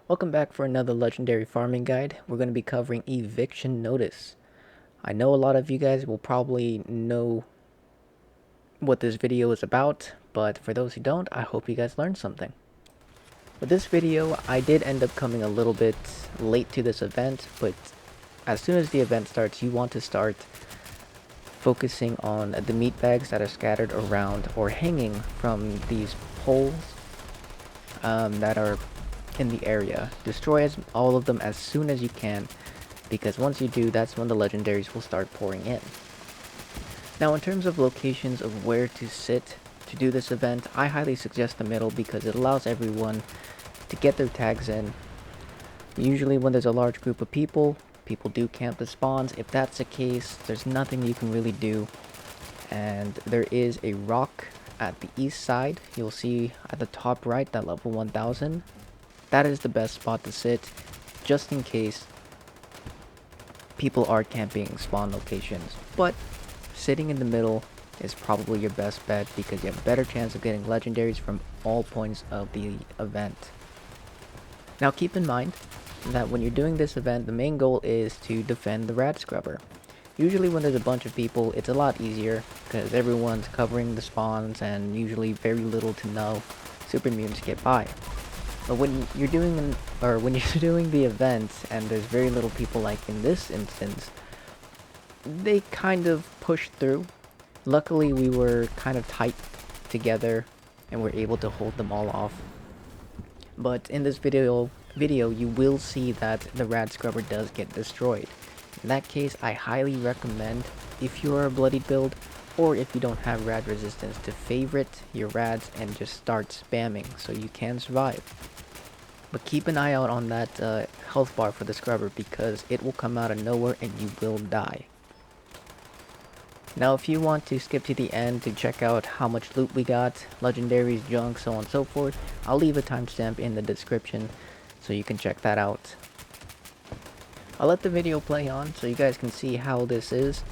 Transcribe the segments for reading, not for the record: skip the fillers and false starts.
Welcome back for another legendary farming guide. We're going to be covering eviction notice. I know a lot of you guys will probably know what this video is about, but for those who don't, I hope you guys learned something. With this video, I did end up coming a little bit late to this event, but as soon as the event starts, you want to start focusing on the meat bags that are scattered around or hanging from these poles that are in the area. Destroy all of them as soon as you can, because once you do, that's when the legendaries will start pouring in. Now, in terms of locations of where to sit to do this event, I highly suggest the middle because it allows everyone to get their tags in. Usually when there's a large group of people do camp the spawns. If that's the case, there's nothing you can really do. And there is a rock at the east side. You'll see at the top right, that level 1000. That is the best spot to sit, just in case people are camping spawn locations. But sitting in the middle is probably your best bet because you have a better chance of getting legendaries from all points of the event. Now keep in mind that when you're doing this event, the main goal is to defend the rad scrubber. Usually when there's a bunch of people, it's a lot easier because everyone's covering the spawns and usually very little to no super mutants get by. But when you're doing the event and there's very little people, like in this instance, they kind of push through. Luckily, we were kind of tight together and we're able to hold them all off. But in this video you will see that the rad scrubber does get destroyed. In that case, I highly recommend, if you're a bloodied build or if you don't have rad resistance, to favorite your rads and just start spamming so you can survive. But keep an eye out on that health bar for the scrubber because it will come out of nowhere and you will die. Now if you want to skip to the end to check out how much loot we got, legendaries, junk, so on and so forth, I'll leave a timestamp in the description so you can check that out. I'll let the video play on so you guys can see how this is,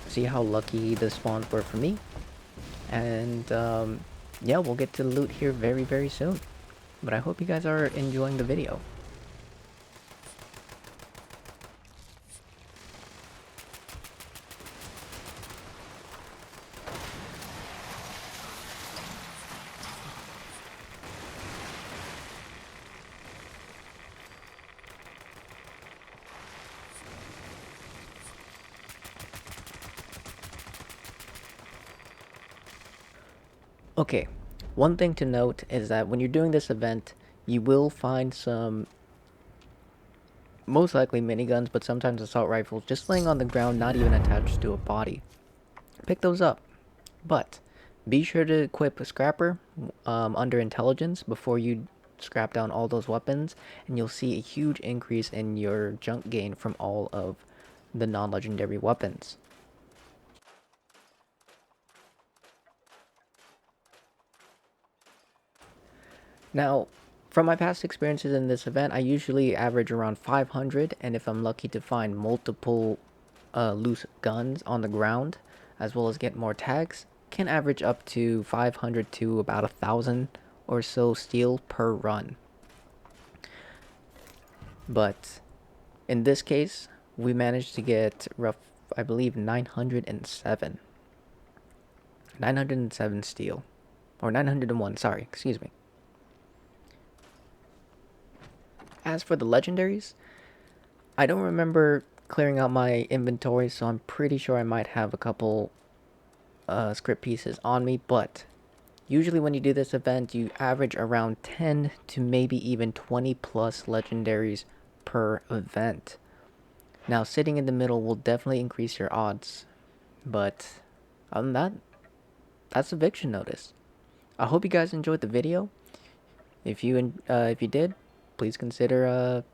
see how lucky the spawns were for me, and yeah, we'll get to the loot here very soon. But I hope you guys are enjoying the video. Okay, one thing to note is that when you're doing this event, you will find some, most likely miniguns, but sometimes assault rifles, just laying on the ground, not even attached to a body. Pick those up, but be sure to equip a scrapper under intelligence before you scrap down all those weapons, and you'll see a huge increase in your junk gain from all of the non-legendary weapons. Now, from my past experiences in this event, I usually average around 500, and if I'm lucky to find multiple loose guns on the ground, as well as get more tags, can average up to 500 to about 1,000 or so steel per run. But in this case, we managed to get I believe 907 steel, or 901, sorry, excuse me. As for the legendaries, I don't remember clearing out my inventory, so I'm pretty sure I might have a couple script pieces on me, but usually when you do this event, you average around 10 to maybe even 20 plus legendaries per event. Now, sitting in the middle will definitely increase your odds, but other than that, that's eviction notice. I hope you guys enjoyed the video. If you did, please consider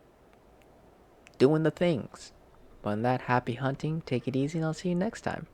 doing the things. But on that, happy hunting, take it easy, and I'll see you next time.